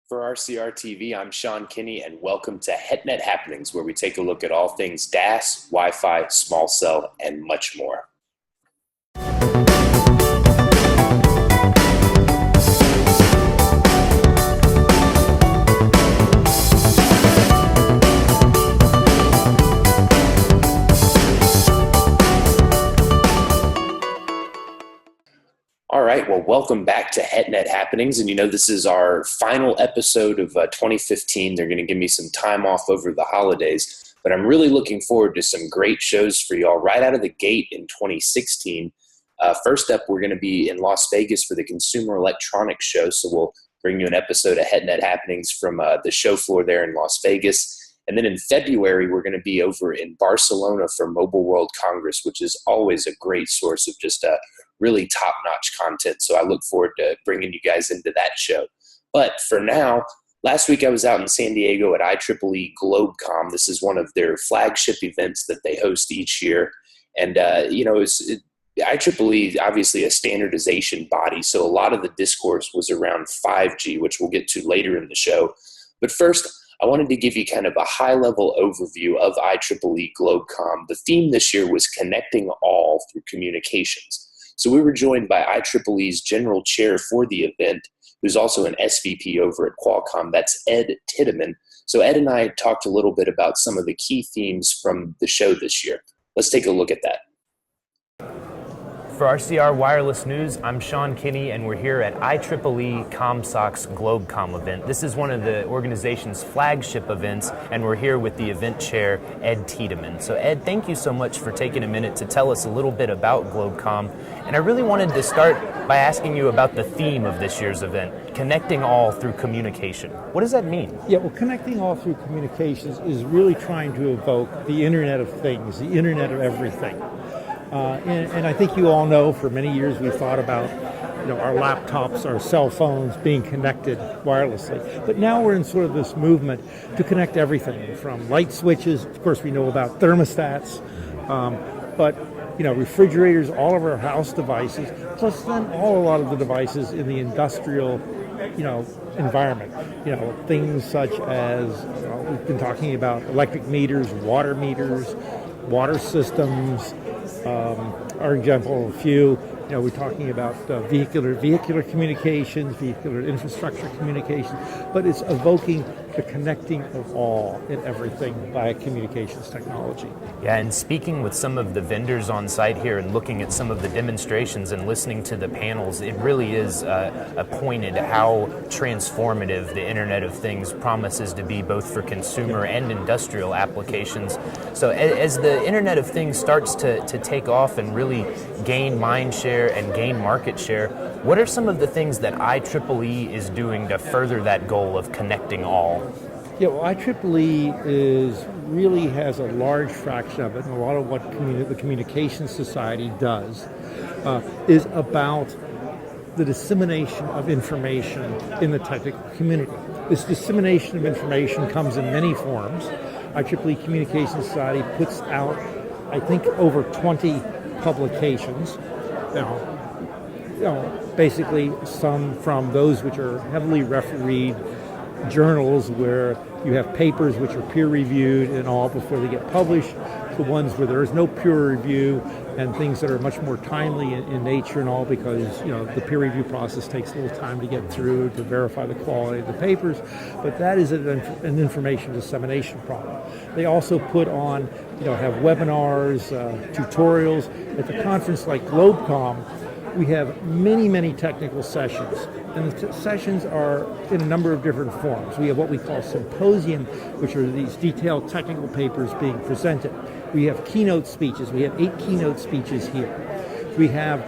For RCR TV, I'm Sean Kinney, and welcome to HetNet Happenings, where we take a look at all things DAS, Wi-Fi, small cell, and much more. All right, well, welcome back to HetNet Happenings. And this is our final episode of 2015. They're going to give me some time off over the holidays, but I'm really looking forward to some great shows for y'all right out of the gate in 2016. First up, we're going to be in Las Vegas for the Consumer Electronics Show. So we'll bring you an episode of HetNet Happenings from the show floor there in Las Vegas. And then in February, we're going to be over in Barcelona for Mobile World Congress, which is always a great source of just really top-notch content. So I look forward to bringing you guys into that show. But for now, last week I was out in San Diego at IEEE Globecom. This is one of their flagship events that they host each year. And, IEEE, obviously a standardization body. So a lot of the discourse was around 5G, which we'll get to later in the show. But first, I wanted to give you kind of a high-level overview of IEEE Globecom. The theme this year was connecting all through communications. So we were joined by IEEE's general chair for the event, who's also an SVP over at Qualcomm. That's Ed Tiedemann. So Ed and I talked a little bit about some of the key themes from the show this year. Let's take a look at that. For RCR Wireless News, I'm Sean Kinney, and we're here at IEEE ComSoc's Globecom event. This is one of the organization's flagship events, and we're here with the event chair, Ed Tiedemann. So Ed, thank you so much for taking a minute to tell us a little bit about Globecom. And I really wanted to start by asking you about the theme of this year's event, connecting all through communication. What does that mean? Yeah, well, connecting all through communications is really trying to evoke the Internet of Things, the Internet of everything. And I think you all know, for many years we've thought about our laptops, our cell phones being connected wirelessly. But now we're in sort of this movement to connect everything from light switches. Of course, we know about thermostats, but refrigerators, all of our house devices, plus then a lot of the devices in the industrial environment. Things such as we've been talking about electric meters, water systems. Our example of a few, we're talking about vehicular communications, vehicular infrastructure communications, but it's evoking the connecting of all and everything via communications technology. Yeah, and speaking with some of the vendors on site here and looking at some of the demonstrations and listening to the panels, it really is pointed how transformative the Internet of Things promises to be both for consumer and industrial applications. So as the Internet of Things starts to take off and really gain mind share and gain market share, what are some of the things that IEEE is doing to further that goal of connecting all? Yeah, well, IEEE really has a large fraction of it, and a lot of what the Communications Society does is about the dissemination of information in the technical community. This dissemination of information comes in many forms. IEEE Communications Society puts out, I think, over 20 publications. Basically some from those which are heavily refereed journals where you have papers which are peer-reviewed and all before they get published, the ones where there is no peer review and things that are much more timely in nature and all because the peer review process takes a little time to get through to verify the quality of the papers, but that is an information dissemination problem. They also put on, have webinars, tutorials. At the conference like Globecom, we have many technical sessions, and the sessions are in a number of different forms. We have what we call symposium, which are these detailed technical papers being presented. We have keynote speeches. We have 8 keynote speeches here. We have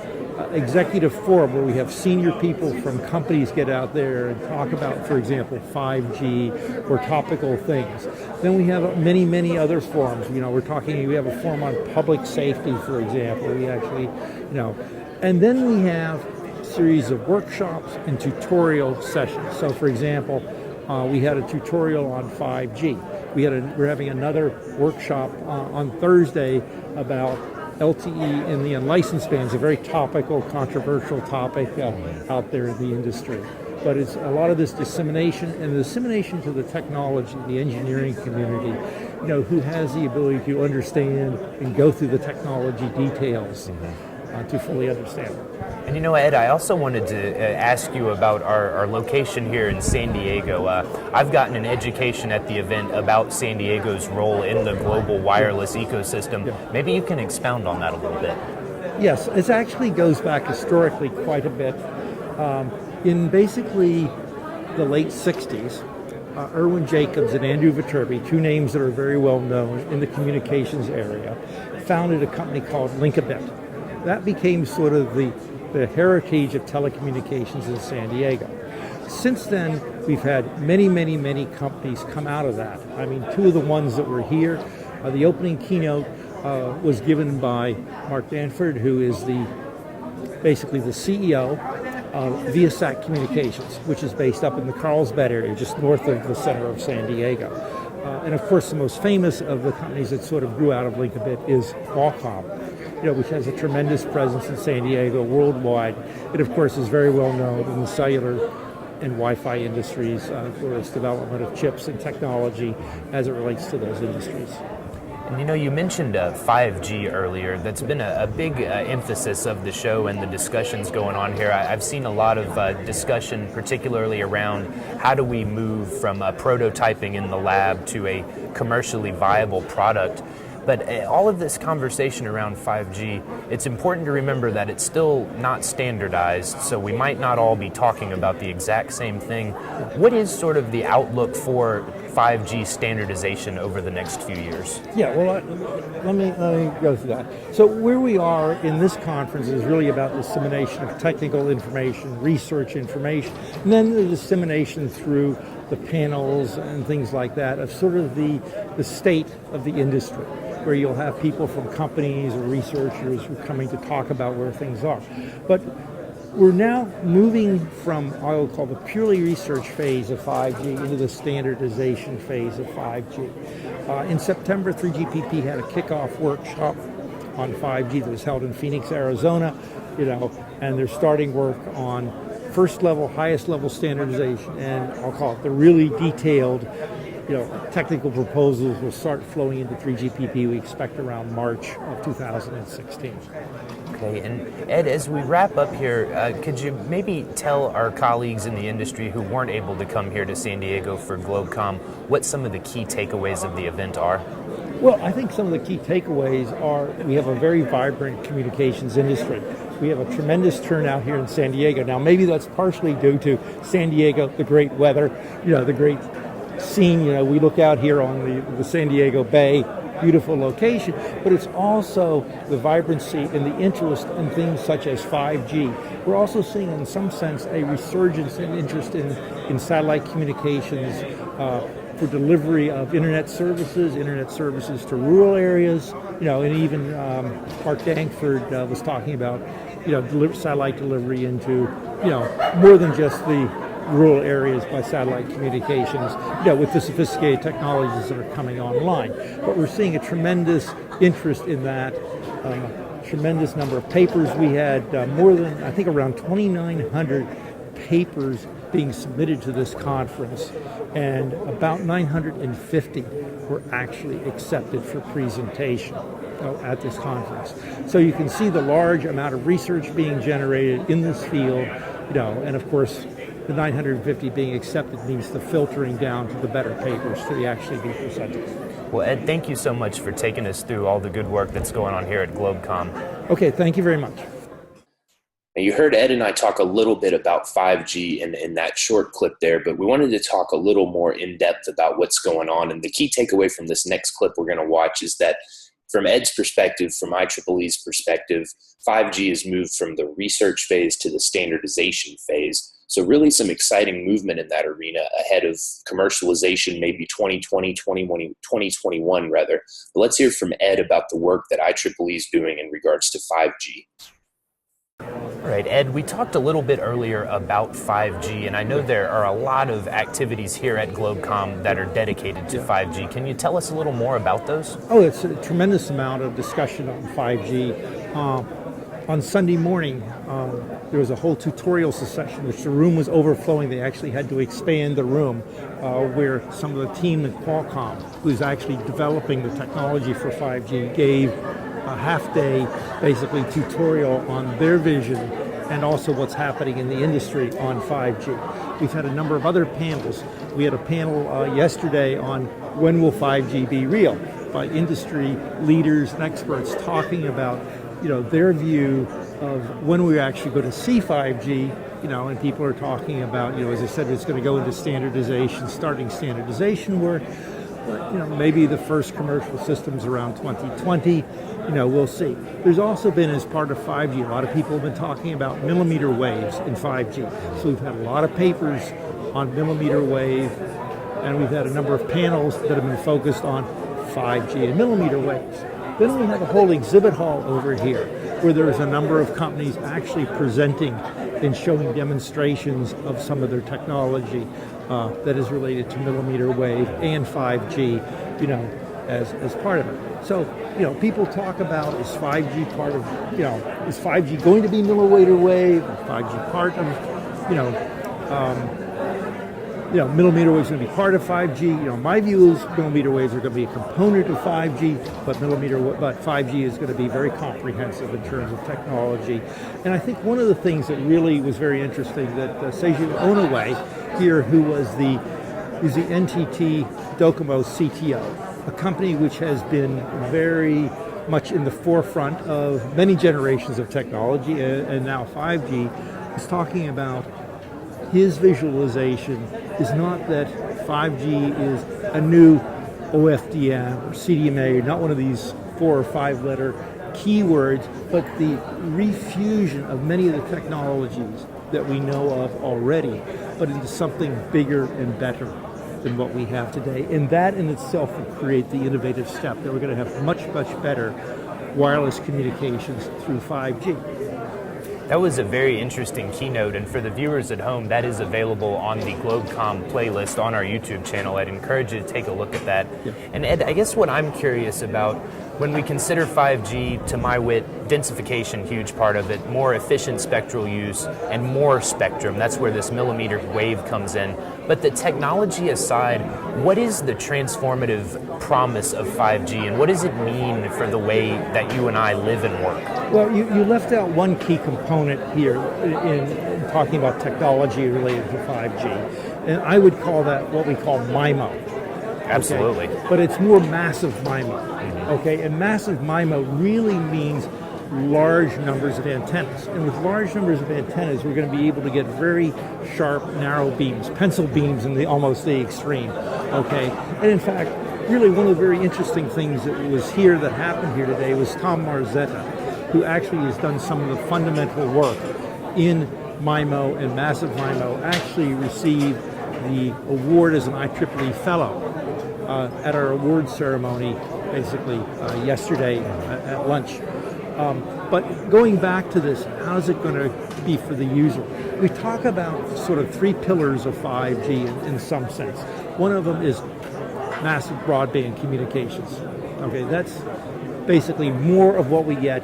executive forum where we have senior people from companies get out there and talk about, for example, 5G or topical things. Then we have many other forums. We have a forum on public safety, for example. We actually, and then we have a series of workshops and tutorial sessions. So, for example, we had a tutorial on 5G. We're having another workshop on Thursday about LTE in the unlicensed bands, a very topical, controversial topic out there in the industry. but it's a lot of this dissemination, and the dissemination to the technology, the engineering community, who has the ability to understand and go through the technology details to fully understand it. And Ed, I also wanted to ask you about our location here in San Diego. I've gotten an education at the event about San Diego's role in the global wireless ecosystem. Yeah. Maybe you can expound on that a little bit. Yes, it actually goes back historically quite a bit. In basically the late 60s, Irwin Jacobs and Andrew Viterbi, two names that are very well known in the communications area, founded a company called Linkabit. That became sort of the heritage of telecommunications in San Diego. Since then, we've had many, many, many companies come out of that. I mean, two of the ones that were here, the opening keynote was given by Mark Danford, who is basically the CEO of Viasat Communications, which is based up in the Carlsbad area, just north of the center of San Diego. And of course, the most famous of the companies that sort of grew out of Linkabit is Qualcomm, which has a tremendous presence in San Diego worldwide. It, of course, is very well known in the cellular and Wi-Fi industries for its development of chips and technology as it relates to those industries. And you mentioned 5G earlier. That's been a big emphasis of the show and the discussions going on here. I've seen a lot of discussion, particularly around how do we move from prototyping in the lab to a commercially viable product. But all of this conversation around 5G, it's important to remember that it's still not standardized, so we might not all be talking about the exact same thing. What is sort of the outlook for 5G standardization over the next few years? Yeah, well, let me go through that. So where we are in this conference is really about the dissemination of technical information, research information, and then the dissemination through the panels and things like that of sort of the state of the industry, where you'll have people from companies or researchers who are coming to talk about where things are. But we're now moving from what I would call the purely research phase of 5G into the standardization phase of 5G. In September, 3GPP had a kickoff workshop on 5G that was held in Phoenix, Arizona, and they're starting work on first level, highest level standardization, and I'll call it the really detailed technical proposals will start flowing into 3GPP, we expect around March of 2016. Okay, and Ed, as we wrap up here, could you maybe tell our colleagues in the industry who weren't able to come here to San Diego for Globecom what some of the key takeaways of the event are? Well, I think some of the key takeaways are we have a very vibrant communications industry. We have a tremendous turnout here in San Diego. Now, maybe that's partially due to San Diego, the great weather, the great scene. We look out here on the San Diego Bay, beautiful location, but it's also the vibrancy and the interest in things such as 5G. We're also seeing, in some sense, a resurgence in interest in satellite communications for delivery of internet services to rural areas, and even Mark Dankford was talking about, satellite delivery into, more than just the rural areas by satellite communications, with the sophisticated technologies that are coming online. But we're seeing a tremendous interest in that, tremendous number of papers. We had more than, I think, around 2,900 papers being submitted to this conference, and about 950 were actually accepted for presentation at this conference. So you can see the large amount of research being generated in this field, and of course, the 950 being accepted means the filtering down to the better papers to actually be presented. Well, Ed, thank you so much for taking us through all the good work that's going on here at Globecom. Okay, thank you very much. Now, you heard Ed and I talk a little bit about 5G in that short clip there, but we wanted to talk a little more in depth about what's going on. And the key takeaway from this next clip we're going to watch is that from Ed's perspective, from IEEE's perspective, 5G has moved from the research phase to the standardization phase. So really some exciting movement in that arena ahead of commercialization, maybe 2021 rather. But let's hear from Ed about the work that IEEE is doing in regards to 5G. All right, Ed, we talked a little bit earlier about 5G, and I know there are a lot of activities here at Globecom that are dedicated to 5G. Can you tell us a little more about those? Oh, it's a tremendous amount of discussion on 5G. on Sunday morning, there was a whole tutorial session, which the room was overflowing. They actually had to expand the room, where some of the team at Qualcomm, who's actually developing the technology for 5G, gave a half-day, basically, tutorial on their vision and also what's happening in the industry on 5G. We've had a number of other panels. We had a panel yesterday on when will 5G be real, by industry leaders and experts talking about their view of when we're actually going to see 5G, and people are talking about, as I said, it's going to go into standardization, starting standardization work. But, maybe the first commercial systems around 2020, we'll see. There's also been, as part of 5G, a lot of people have been talking about millimeter waves in 5G. So we've had a lot of papers on millimeter wave, and we've had a number of panels that have been focused on 5G and millimeter waves. Then we have a whole exhibit hall over here where there's a number of companies actually presenting and showing demonstrations of some of their technology that is related to millimeter wave and 5G, as part of it. So, people talk about, is 5G part of, is 5G going to be millimeter wave? Is 5G part of, millimeter waves are going to be part of 5G. My view is millimeter waves are going to be a component of 5G, but 5G is going to be very comprehensive in terms of technology. And I think one of the things that really was very interesting that Seiji Onoue here, who was the NTT Docomo CTO, a company which has been very much in the forefront of many generations of technology and now 5G, is talking about his visualization is not that 5G is a new OFDM or CDMA, not one of these 4 or 5 letter keywords, but the refusion of many of the technologies that we know of already, but into something bigger and better than what we have today. And that in itself will create the innovative step that we're going to have much, much better wireless communications through 5G. That was a very interesting keynote, and for the viewers at home, that is available on the Globecom playlist on our YouTube channel. I'd encourage you to take a look at that. Yeah. And Ed, I guess what I'm curious about, when we consider 5G, to my wit, densification, huge part of it, more efficient spectral use, and more spectrum. That's where this millimeter wave comes in. But the technology aside, what is the transformative promise of 5G, and what does it mean for the way that you and I live and work? Well, you left out one key component here in talking about technology related to 5G, and I would call that what we call MIMO. Absolutely. Okay? But it's more massive MIMO. Okay, and massive MIMO really means large numbers of antennas. And with large numbers of antennas, we're going to be able to get very sharp, narrow beams, pencil beams in almost the extreme. Okay, and in fact, really one of the very interesting things that happened here today was Tom Marzetta, who actually has done some of the fundamental work in MIMO and massive MIMO, actually received the award as an IEEE fellow at our award ceremony, basically yesterday at lunch. But going back to this, how's it going to be for the user? We talk about sort of 3 pillars of 5G in some sense. One of them is massive broadband communications. Okay, that's basically more of what we get,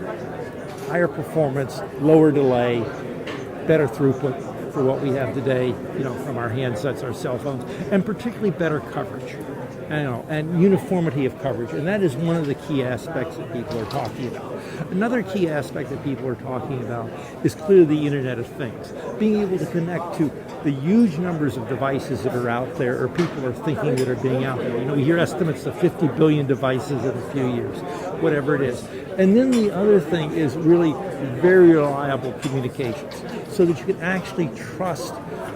higher performance, lower delay, better throughput for what we have today, from our handsets, our cell phones, and particularly better coverage, and uniformity of coverage. And that is one of the key aspects that people are talking about. Another key aspect that people are talking about is clearly the Internet of Things. Being able to connect to the huge numbers of devices that are out there, or people are thinking that are being out there. We hear estimates of 50 billion devices in a few years, whatever it is. And then the other thing is really very reliable communications, so that you can actually trust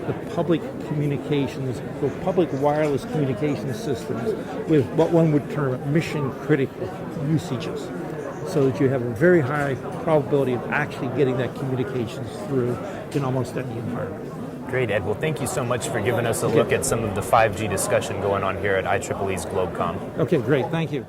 the public communications, the public wireless communication systems with what one would term mission-critical usages, so that you have a very high probability of actually getting that communications through in almost any environment. Great, Ed. Well, thank you so much for giving us a look at some of the 5G discussion going on here at IEEE's Globecom. Okay, great. Thank you.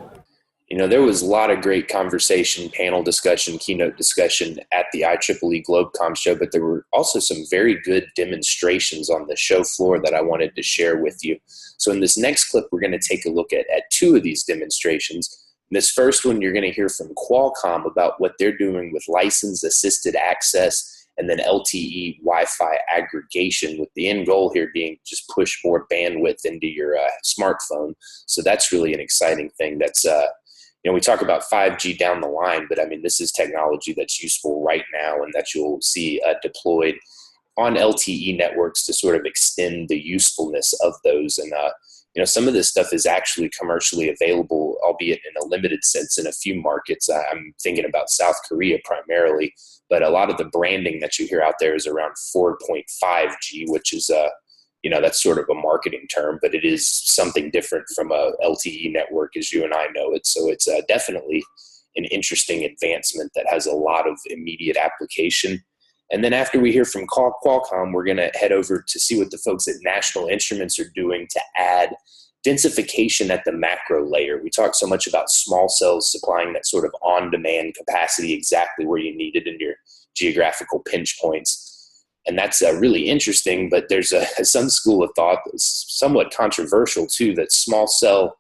There was a lot of great conversation, panel discussion, keynote discussion at the IEEE Globecom show, but there were also some very good demonstrations on the show floor that I wanted to share with you. So in this next clip, we're going to take a look at 2 of these demonstrations. This first one, you're going to hear from Qualcomm about what they're doing with license-assisted access and then LTE Wi-Fi aggregation, with the end goal here being just push more bandwidth into your smartphone. So that's really an exciting thing. That's we talk about 5G down the line, but I mean, this is technology that's useful right now and that you'll see deployed on LTE networks to sort of extend the usefulness of those. And some of this stuff is actually commercially available, albeit in a limited sense in a few markets. I'm thinking about South Korea primarily, but a lot of the branding that you hear out there is around 4.5G, which is that's sort of a marketing term, but it is something different from a LTE network as you and I know it. So it's definitely an interesting advancement that has a lot of immediate application. And then after we hear from Qualcomm, we're going to head over to see what the folks at National Instruments are doing to add densification at the macro layer. We talk so much about small cells supplying that sort of on-demand capacity exactly where you need it in your geographical pinch points. And that's really interesting, but there's some school of thought that's somewhat controversial too, that small cell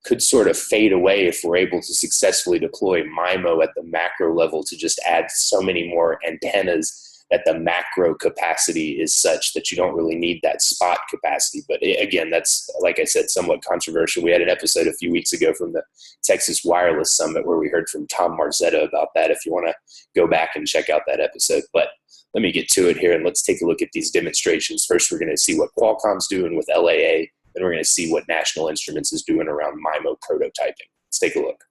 could sort of fade away if we're able to successfully deploy MIMO at the macro level to just add so many more antennas that the macro capacity is such that you don't really need that spot capacity. But again, that's, like I said, somewhat controversial. We had an episode a few weeks ago from the Texas Wireless Summit where we heard from Tom Marzetta about that, if you want to go back and check out that episode. But let me get to it here and let's take a look at these demonstrations. First, we're going to see what Qualcomm's doing with LAA, then we're going to see what National Instruments is doing around MIMO prototyping. Let's take a look.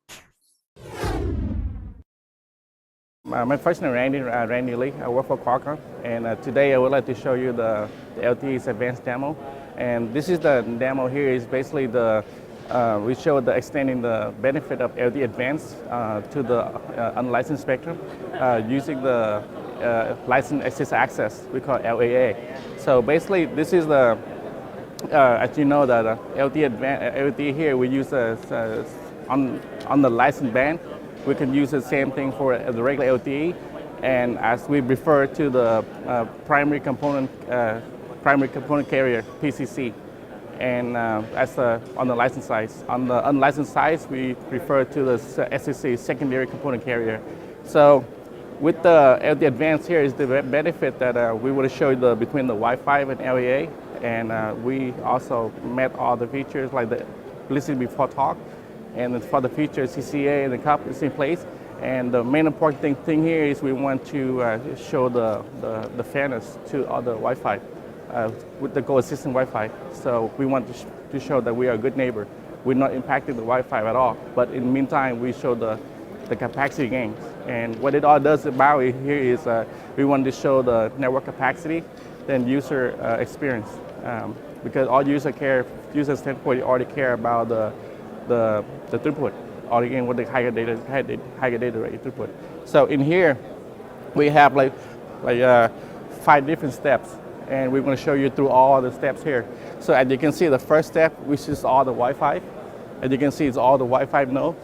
My first name is Randy Lee. I work for Qualcomm, and today I would like to show you the LTE's advanced demo. And this is the demo here. Is basically we show the extending the benefit of LTE Advanced to the unlicensed spectrum using the license access access we call LAA. So basically, this is the as you know that LTE here we use on the licensed band. We can use the same thing for the regular LTE, and as we refer to the primary component carrier (PCC), and on the licensed side. On the unlicensed side, we refer to the SCC, secondary component carrier. So, with the LTE Advanced here is the benefit that we will show you between the Wi-Fi and LAA, and we also met all the features like the listen before talk. And for the features, CCA and the CUP is in place. And the main important thing here is we want to show the fairness to all the Wi-Fi with the coexistent Wi-Fi. So we want to show that we are a good neighbor. We're not impacting the Wi-Fi at all. But in the meantime, we show the capacity gains. And what it all does about it here is we want to show the network capacity, then user experience. Because all users already care about the throughput, or again with the higher data rate throughput. So in here, we have like 5 different steps, and we're going to show you through all the steps here. So as you can see, the first step, which is all the Wi-Fi. As you can see, it's all the Wi-Fi nodes.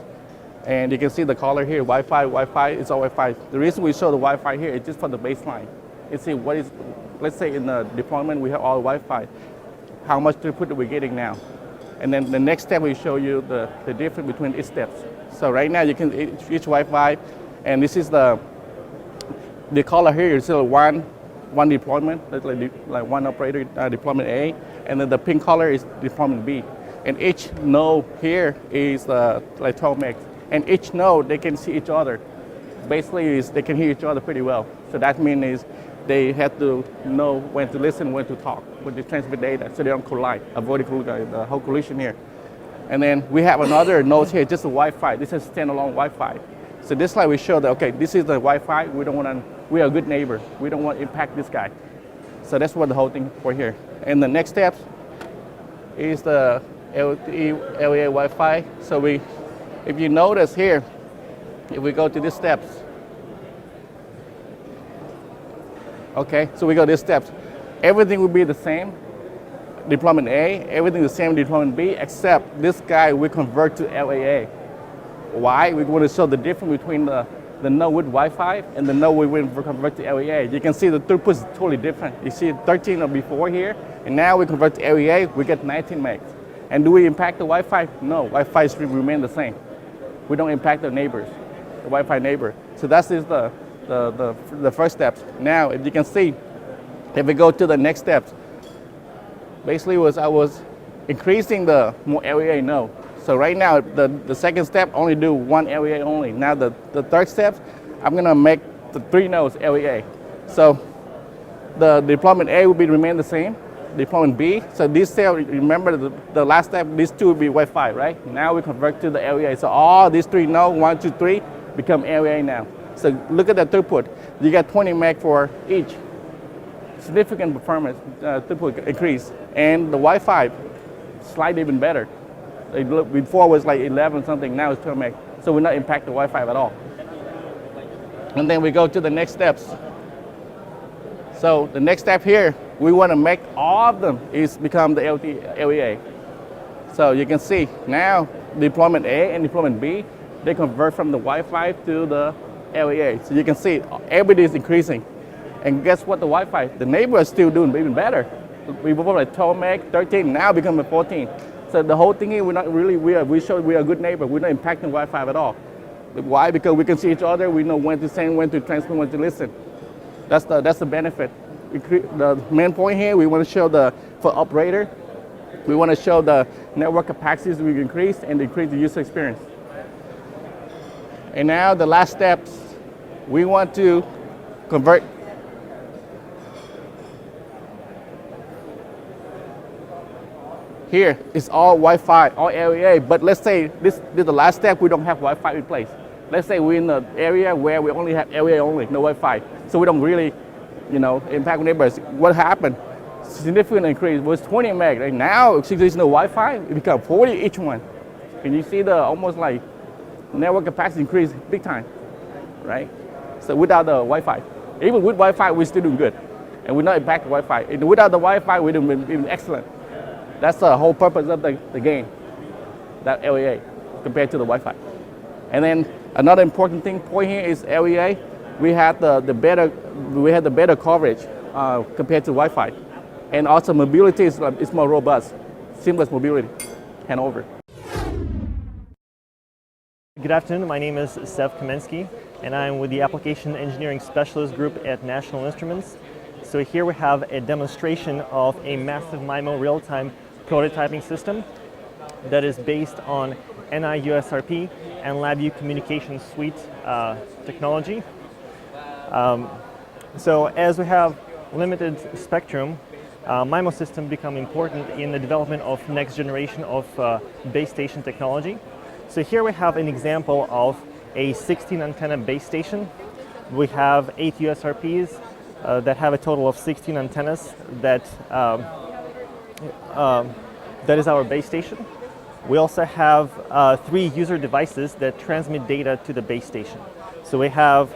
And you can see the color here, Wi-Fi, it's all Wi-Fi. The reason we show the Wi-Fi here is just for the baseline. You see what is, let's say in the deployment, we have all Wi-Fi. How much throughput are we getting now? And then the next step, we show you the difference between each steps. So right now, you can each Wi-Fi, and this is the color here is still one deployment, like one operator deployment A, and then the pink color is deployment B. And each node here is like 12 megs. And each node, they can see each other. Basically, they can hear each other pretty well. So that means they have to know when to listen, when to talk, when to transmit data, so they don't collide, avoid the whole collision here. And then we have another node here, just the Wi-Fi. This is standalone Wi-Fi. So this slide we show that, okay, this is the Wi-Fi. We are a good neighbor. We don't want to impact this guy. So that's what the whole thing for here. And the next step is the LTE LAA Wi-Fi. So if you notice here, if we go to these steps, okay, so we go these steps. Everything will be the same, deployment A, everything the same, deployment B, except this guy we convert to LAA. Why? We want to show the difference between the node with Wi-Fi and the node we will convert to LAA. You can see the throughput is totally different. You see 13 or before here, and now we convert to LAA, we get 19 megs. And do we impact the Wi-Fi? No, Wi-Fi remain the same. we don't impact the neighbors, the Wi-Fi neighbor. So that is the first steps. Now, if you can see, if we go to the next steps, basically I was increasing the more area node. So right now, the second step only do one area only. Now the third step, I'm gonna make the 3 nodes area. So the deployment A will remain the same. Deployment B, so this cell, remember the last step, these 2 will be Wi-Fi, right? Now we convert to the area. So all these 3 nodes, 1, 2, 3, become area now. So look at the throughput. You get 20 meg for each. Significant performance throughput increase. And the Wi-Fi, slightly even better. Before it was like 11 something, now it's 12 meg. So we're not impact the Wi-Fi at all. And then we go to the next steps. So the next step here, we want to make all of them is become the LEA. So you can see now deployment A and deployment B, they convert from the Wi-Fi to the LEA. So you can see everybody is increasing. And guess what, the Wi-Fi, the neighbor is still doing even better. We were like 12 meg, 13, now becoming 14. So the whole thing is we're not really, we show we are a good neighbor. We're not impacting Wi-Fi at all. Why? Because we can see each other. We know when to send, when to transmit, when to listen. That's the benefit. The main point here, we want to show for operator, we want to show the network capacities we increase and increase the user experience. And now the last steps, we want to convert. Here, it's all Wi-Fi, all area, but let's say this is the last step, we don't have Wi-Fi in place. Let's say we're in an area where we only have area only, no Wi-Fi. So we don't really, impact neighbors. What happened? Significant increase. It was 20 meg. Right now, since there's no Wi-Fi, it becomes 40 each one. And you see the almost like network capacity increase big time, right? So without the Wi-Fi, even with Wi-Fi, we're still doing good. And we're not impacting Wi-Fi. And without the Wi-Fi, we're doing even excellent. That's the whole purpose of the game, that LEA, compared to the Wi-Fi. And then another important point here is LEA. We had the better coverage compared to Wi-Fi, and also mobility is more robust, seamless mobility. Hand over. Good afternoon. My name is Sev Kamensky, and I'm with the Application Engineering Specialist Group at National Instruments. So here we have a demonstration of a massive MIMO real-time prototyping system that is based on NI-USRP and LabVIEW Communication Suite technology. So as we have limited spectrum, MIMO systems become important in the development of next generation of base station technology. So here we have an example of a 16 antenna base station. We have 8 USRPs that have a total of 16 antennas that is our base station. We also have 3 user devices that transmit data to the base station. So we have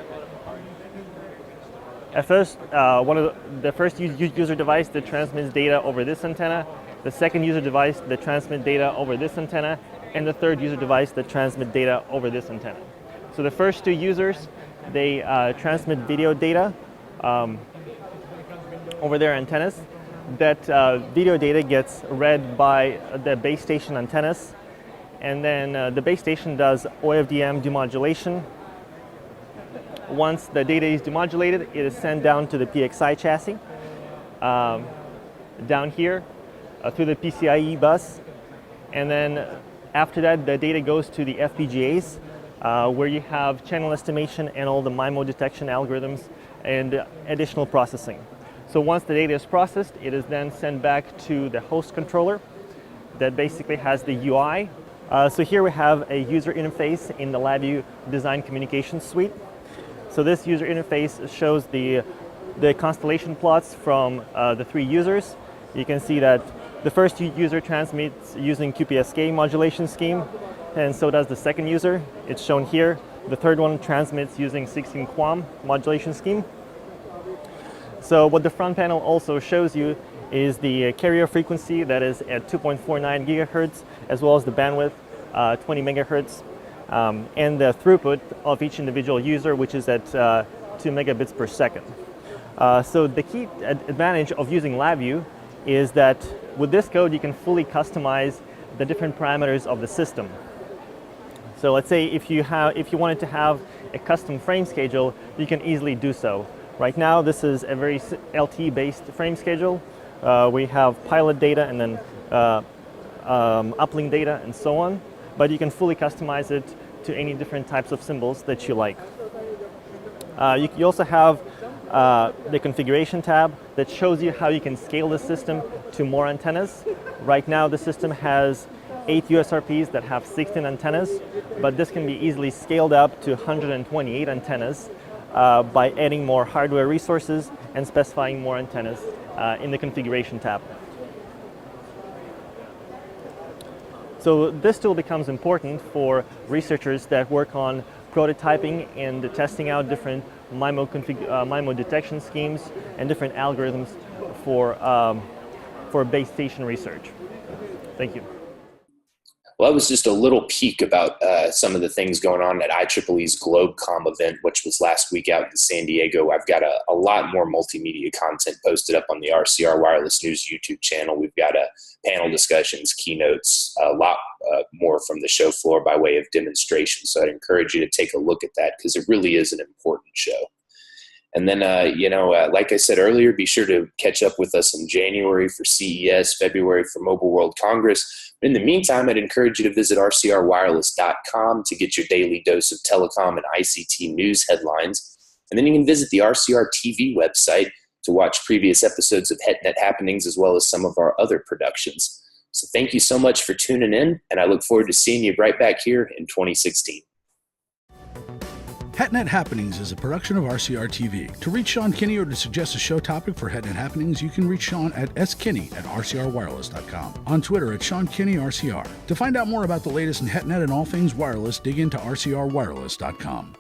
at first, the first user device that transmits data over this antenna, the second user device that transmits data over this antenna, and the third user device that transmits data over this antenna. So the first 2 users, they transmit video data over their antennas. That video data gets read by the base station antennas, and then the base station does OFDM demodulation. Once the data is demodulated, it is sent down to the PXI chassis, down here through the PCIe bus, and then after that the data goes to the FPGAs where you have channel estimation and all the MIMO detection algorithms and additional processing. So once the data is processed, it is then sent back to the host controller that basically has the UI. So here we have a user interface in the LabVIEW Design Communication Suite. So this user interface shows the constellation plots from the 3 users. You can see that the first user transmits using QPSK modulation scheme, and so does the second user. It's shown here. The third one transmits using 16 QAM modulation scheme. So what the front panel also shows you is the carrier frequency that is at 2.49 gigahertz, as well as the bandwidth, 20 megahertz, and the throughput of each individual user, which is at 2 megabits per second. So the key advantage of using LabVIEW is that with this code, you can fully customize the different parameters of the system. So let's say if you wanted to have a custom frame schedule, you can easily do so. Right now, this is a very LTE-based frame schedule. We have pilot data and then uplink data and so on, but you can fully customize it to any different types of symbols that you like. You also have the configuration tab that shows you how you can scale the system to more antennas. Right now, the system has 8 USRPs that have 16 antennas, but this can be easily scaled up to 128 antennas by adding more hardware resources and specifying more antennas in the configuration tab. So this tool becomes important for researchers that work on prototyping and testing out different MIMO detection schemes and different algorithms for base station research. Thank you. Well, that was just a little peek about some of the things going on at IEEE's Globecom event, which was last week out in San Diego. I've got a lot more multimedia content posted up on the RCR Wireless News YouTube channel. We've got panel discussions, keynotes, a lot more from the show floor by way of demonstration. So I'd encourage you to take a look at that because it really is an important show. And then, like I said earlier, be sure to catch up with us in January for CES, February for Mobile World Congress. In the meantime, I'd encourage you to visit rcrwireless.com to get your daily dose of telecom and ICT news headlines. And then you can visit the RCR TV website to watch previous episodes of HetNet Happenings as well as some of our other productions. So thank you so much for tuning in, and I look forward to seeing you right back here in 2016. HetNet Happenings is a production of RCR TV. To reach Sean Kinney or to suggest a show topic for HetNet Happenings, you can reach Sean at skinney@rcrwireless.com, on Twitter at SeanKinneyRCR. To find out more about the latest in HetNet and all things wireless, dig into rcrwireless.com.